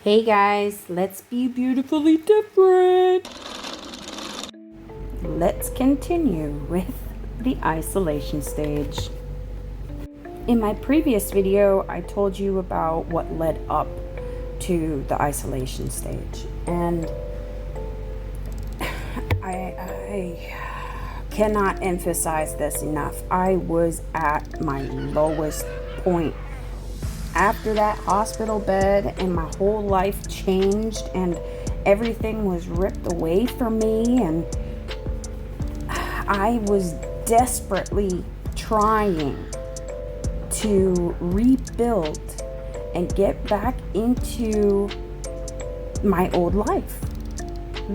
Hey guys, let's be beautifully different. Let's continue with the isolation stage. In my previous video, I told you about what led up to the isolation stage, and I cannot emphasize this enough. I was at my lowest point. After that hospital bed, and my whole life changed and everything was ripped away from me, and I was desperately trying to rebuild and get back into my old life.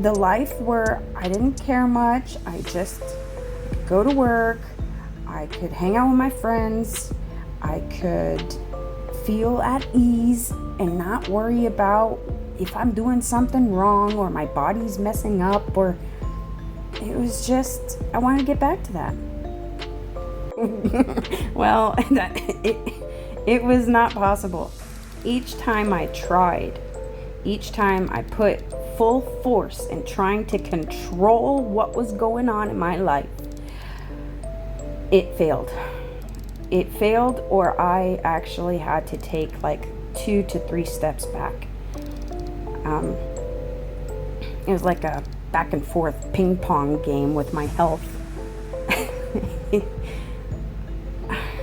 The life where I didn't care much. I just could go to work, I could hang out with my friends, I could feel at ease and not worry about if I'm doing something wrong or my body's messing up, or it was just, I want to get back to that. Well, it was not possible. Each time I tried, each time I put full force in trying to control what was going on in my life, it failed. It failed, or I actually had to take like 2 to 3 steps back. It was like a back and forth ping pong game with my health.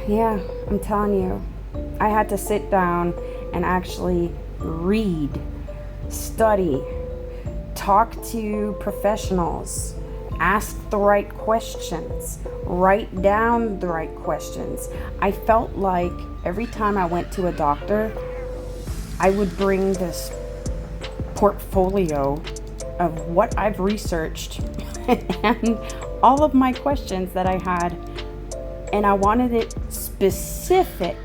Yeah, I'm telling you, I had to sit down and actually read, study, talk to professionals, ask the right questions, write down the right questions. I felt like every time I went to a doctor, I would bring this portfolio of what I've researched and all of my questions that I had, and I wanted it specific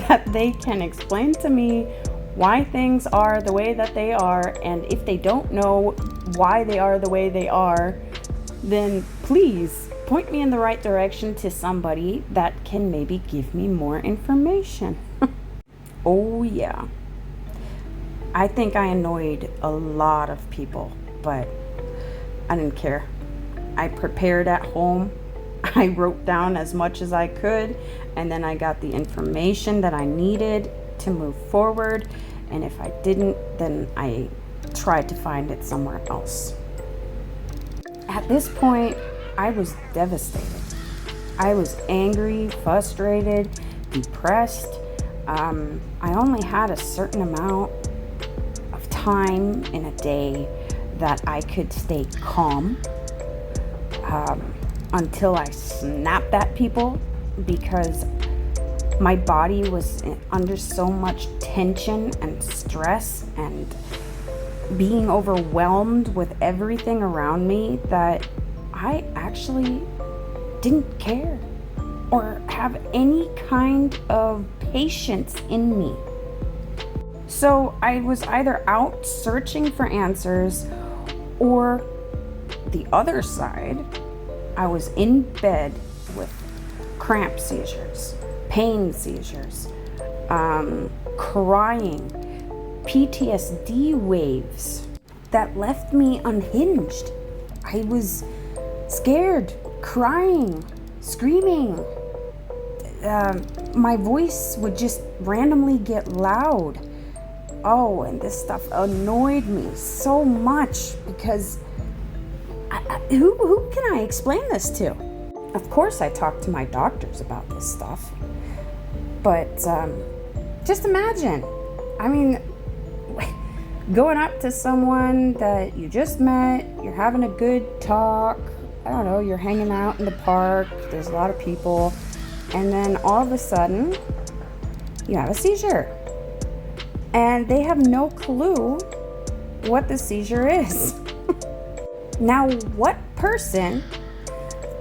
that they can explain to me why things are the way that they are, and if they don't know why they are the way they are, then please point me in the right direction to somebody that can maybe give me more information. Oh yeah. I think I annoyed a lot of people, but I didn't care. I prepared at home. I wrote down as much as I could, and then I got the information that I needed to move forward, and if I didn't, then I tried to find it somewhere else. At this point, I was devastated. I was angry, frustrated, depressed. I only had a certain amount of time in a day that I could stay calm until I snapped at people, because my body was under so much tension and stress and being overwhelmed with everything around me that I actually didn't care or have any kind of patience in me. So I was either out searching for answers, or the other side, I was in bed with cramp seizures, pain seizures, crying, PTSD waves that left me unhinged. I was scared, crying, screaming. My voice would just randomly get loud. Oh, and this stuff annoyed me so much, because who can I explain this to? Of course I talked to my doctors about this stuff, but just imagine, I mean, going up to someone that you just met, you're having a good talk, I don't know, you're hanging out in the park, there's a lot of people, and then all of a sudden, you have a seizure. And they have no clue what the seizure is. Now, what person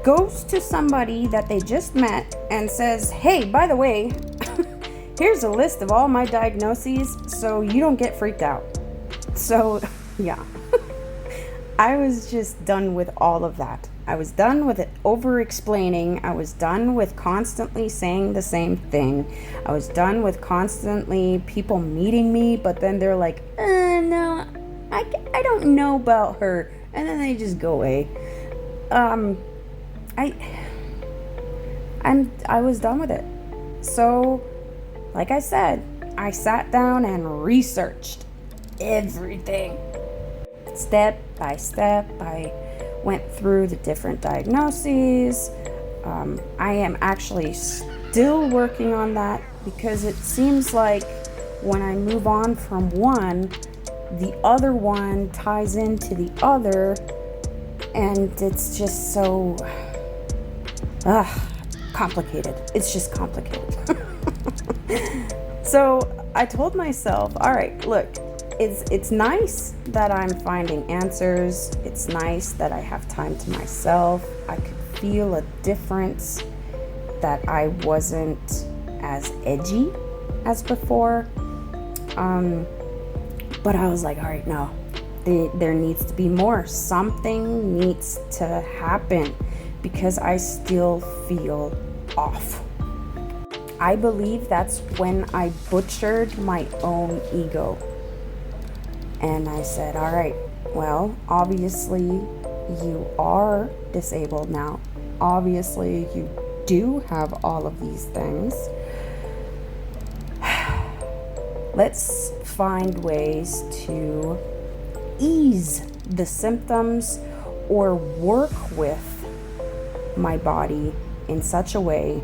goes to somebody that they just met and says, hey, by the way, here's a list of all my diagnoses so you don't get freaked out? So, yeah. I was just done with all of that. I was done with it over explaining. I was done with constantly saying the same thing. I was done with constantly people meeting me, but then they're like, no, I don't know about her. And then they just go away. I was done with it. So, like I said, I sat down and researched everything. Step by step, I went through the different diagnoses. I am actually still working on that because it seems like when I move on from one, the other one ties into the other, and it's just so complicated. It's just complicated. So I told myself, all right, look, it's nice that I'm finding answers. It's nice that I have time to myself. I could feel a difference, that I wasn't as edgy as before. But I was like, all right, no, there needs to be more. Something needs to happen because I still feel off. I believe that's when I butchered my own ego. And I said, all right, well, obviously you are disabled now. Obviously you do have all of these things. Let's find ways to ease the symptoms or work with my body in such a way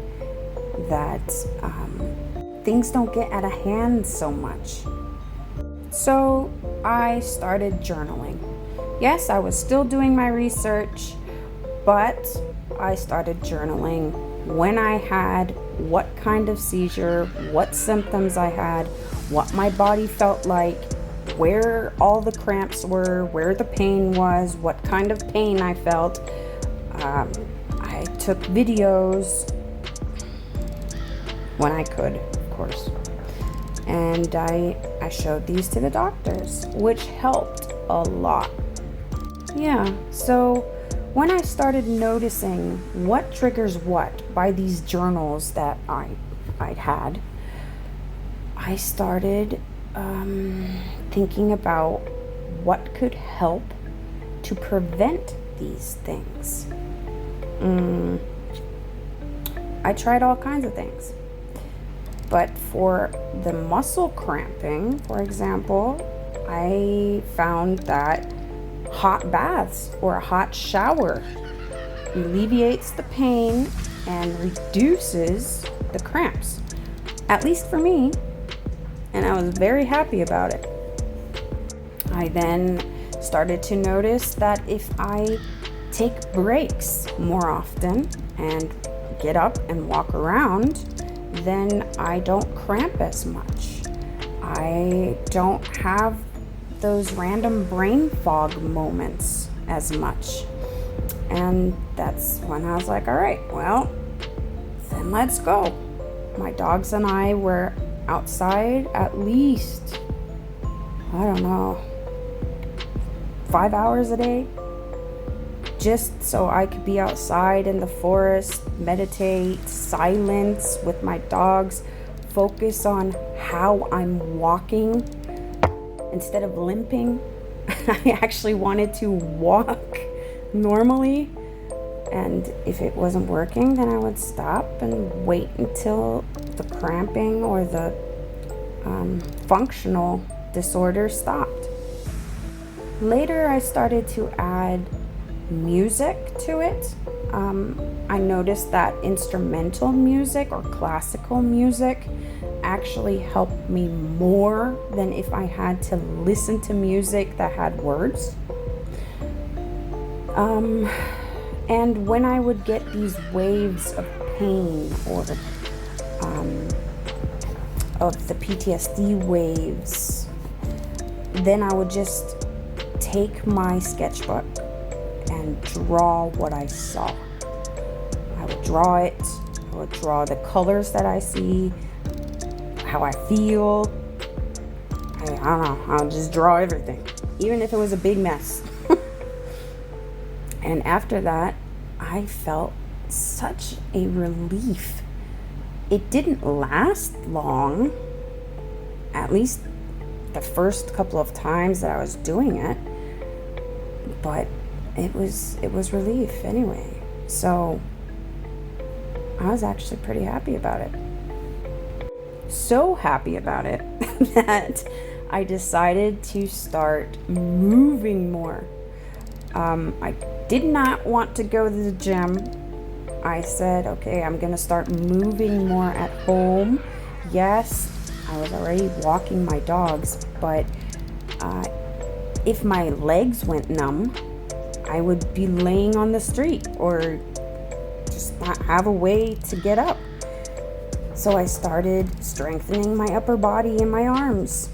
that things don't get out of hand so much. So I started journaling. Yes, I was still doing my research, but I started journaling when I had, what kind of seizure, what symptoms I had, what my body felt like, where all the cramps were, where the pain was, what kind of pain I felt. I took videos when I could, of course. And I showed these to the doctors, which helped a lot. Yeah, so when I started noticing what triggers what by these journals that I'd had, I started thinking about what could help to prevent these things. I tried all kinds of things. But for the muscle cramping, for example, I found that hot baths or a hot shower alleviates the pain and reduces the cramps, at least for me, and I was very happy about it. I then started to notice that if I take breaks more often and get up and walk around, then I don't cramp as much. I don't have those random brain fog moments as much. And that's when I was like, all right, well, then let's go. My dogs and I were outside at least, I don't know, 5 hours a day, just so I could be outside in the forest, meditate, silence with my dogs, focus on how I'm walking instead of limping. I actually wanted to walk normally, and if it wasn't working, then I would stop and wait until the cramping or the functional disorder stopped. Later, I started to add music to it. I noticed that instrumental music or classical music actually helped me more than if I had to listen to music that had words. And when I would get these waves of pain or of the PTSD waves, then I would just take my sketchbook and draw what I saw. I would draw it. I would draw the colors that I see, how I feel. I don't know. I'll just draw everything, even if it was a big mess. And after that, I felt such a relief. It didn't last long, at least the first couple of times that I was doing it, but it was relief anyway. So I was actually pretty happy about it. So happy about it that I decided to start moving more. I did not want to go to the gym. I said, okay, I'm gonna start moving more at home. Yes, I was already walking my dogs, but if my legs went numb, I would be laying on the street or just not have a way to get up. So I started strengthening my upper body and my arms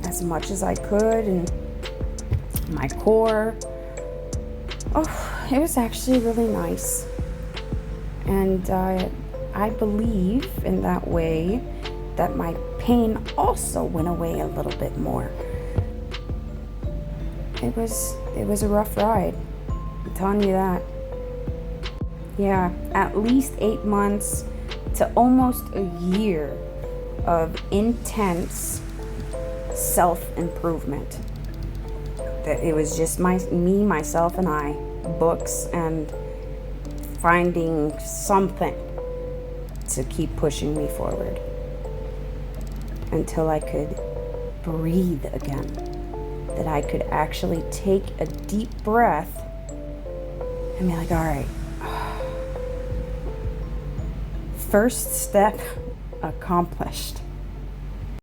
as much as I could, and my core. Oh, it was actually really nice. And I believe in that way that my pain also went away a little bit more. It was a rough ride, I'm telling you that. Yeah, at least 8 months to almost a year of intense self-improvement. That it was just me, myself, and I, books, and finding something to keep pushing me forward until I could breathe again. That I could actually take a deep breath and be like, all right, first step accomplished.